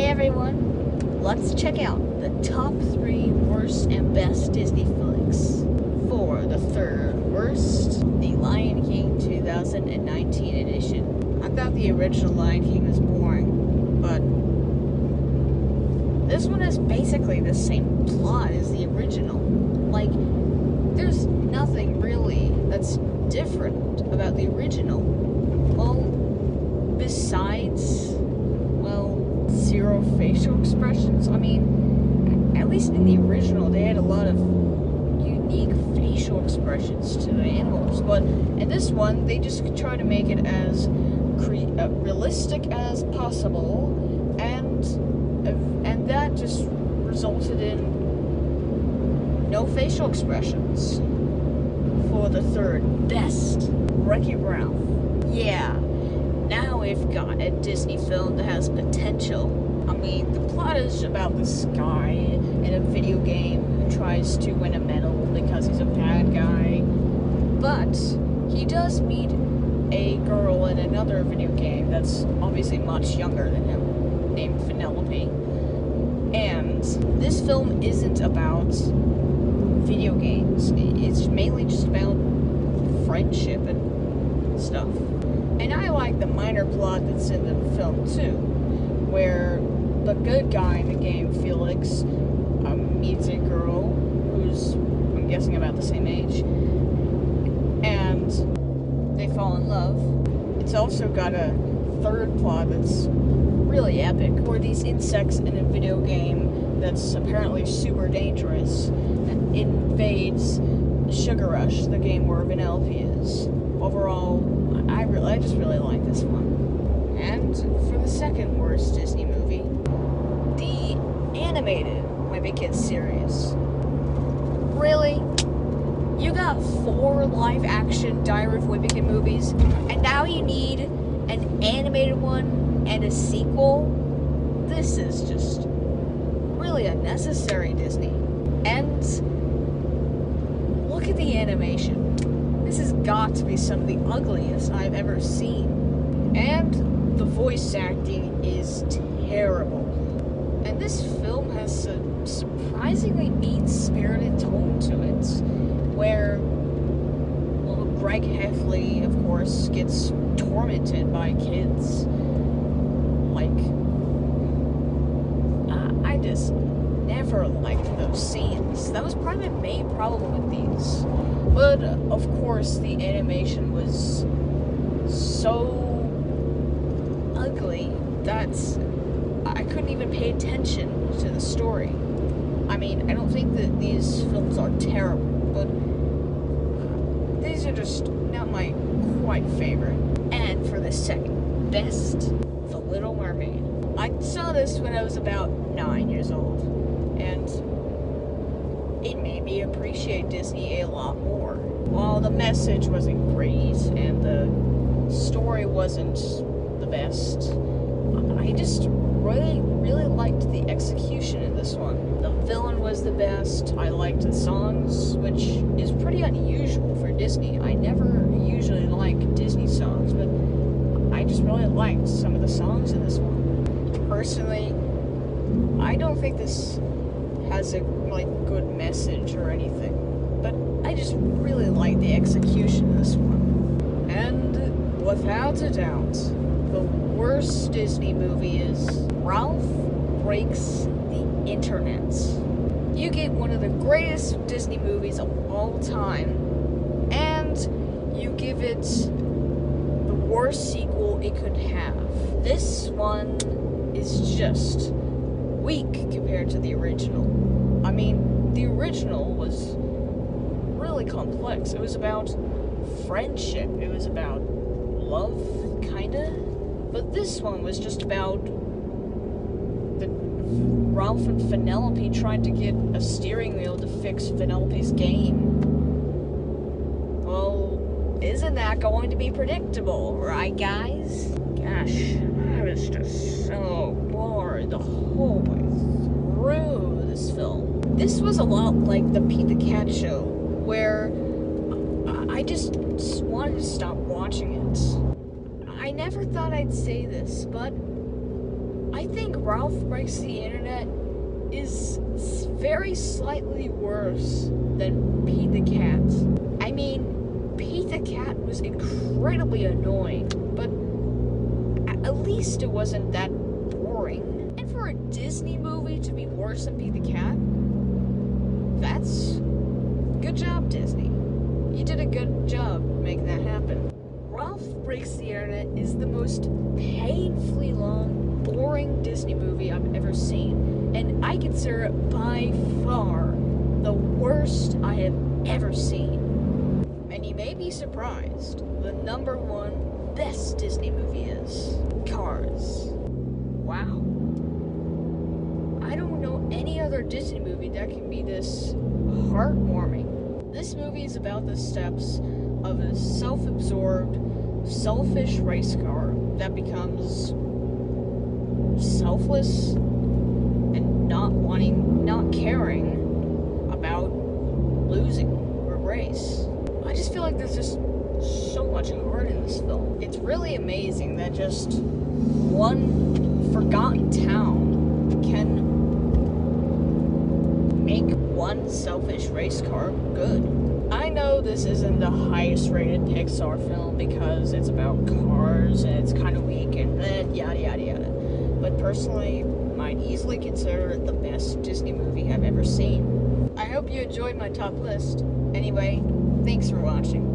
everyone, let's check out the top 3 worst and best Disney flicks. For the third worst, The Lion King 2019 edition. I thought the original Lion King was boring, but this one has basically the same plot as the original. Like, there's nothing really that's different about the original. Well, besides, zero facial expressions. I mean, at least in the original, they had a lot of unique facial expressions to the animals. But in this one, they just try to make it as realistic as possible, and that just resulted in no facial expressions. For the third best, Wreck-It Ralph. Yeah. Now we've got a Disney film that has potential. I mean, the plot is about this guy in a video game who tries to win a medal because he's a bad guy. But he does meet a girl in another video game that's obviously much younger than him, named Penelope. And this film isn't about video games. It's mainly just about friendship and stuff. And I like the minor plot that's in the film too, where the good guy in the game, Felix, meets a girl who's, I'm guessing, about the same age, and they fall in love. It's also got a third plot that's really epic, where these insects in a video game that's apparently super dangerous and invades Sugar Rush, the game where Vanellope is. Overall, I just really like this one. And for the second worst Disney movie, the animated Wimpy Kid series. Really? You got 4 live-action Diary of Wimpy Kid movies, and now you need an animated one and a sequel? This is just really unnecessary, Disney. And look at the animation. This has got to be some of the ugliest I've ever seen. And the voice acting is terrible. And this film has a surprisingly mean-spirited tone to it, where, Greg Heffley, of course, gets tormented by kids. Like, I just never liked those scenes. That was probably my main problem with these. But, of course, the animation was so ugly that I couldn't even pay attention to the story. I mean, I don't think that these films are terrible, but these are just not my quite favorite. And for the second best, The Little Mermaid. I saw this when I was about 9 years old, and it made me appreciate Disney a lot more. While the message wasn't great and the story wasn't the best, I just really liked the execution in this one. The villain was the best. I liked the songs, which is pretty unusual for Disney. I never usually like Disney songs, but I just really liked some of the songs in this one. Personally, I don't think this has a good message or anything, but I just really like the execution of this one. And without a doubt, the worst Disney movie is Ralph Breaks the Internet. You get one of the greatest Disney movies of all time, and you give it the worst sequel it could have. This one is just weak compared to the original. I mean, the original was really complex. It was about friendship. It was about love, kinda. But this one was just about Ralph and Penelope trying to get a steering wheel to fix Penelope's game. Well, isn't that going to be predictable, right, guys? Gosh, I was just so bored the whole way through this film. This was a lot like the Pete the Cat show, where I just wanted to stop watching it. I never thought I'd say this, but I think Ralph Breaks the Internet is very slightly worse than Pete the Cat. I mean, Pete the Cat was incredibly annoying, but at least it wasn't that boring. And for a Disney movie to be worse than Pete the Cat, that's good job, Disney. You did a good job making that happen. Ralph Breaks the Internet is the most painfully long, boring Disney movie I've ever seen, and I consider it by far the worst I have ever seen. And you may be surprised, the #1 best Disney movie is Cars. Wow. I don't know any other Disney movie that can be this heartwarming. This movie is about the steps of a self-absorbed, selfish race car that becomes selfless and not caring about losing a race. I just feel like there's just so much heart in this film. It's really amazing that just one forgotten town can make one selfish race car good. I know this isn't the highest rated Pixar film because it's about cars and it's kind of weak and yada yada yada. But personally, I'd easily consider it the best Disney movie I've ever seen. I hope you enjoyed my top list. Anyway, thanks for watching.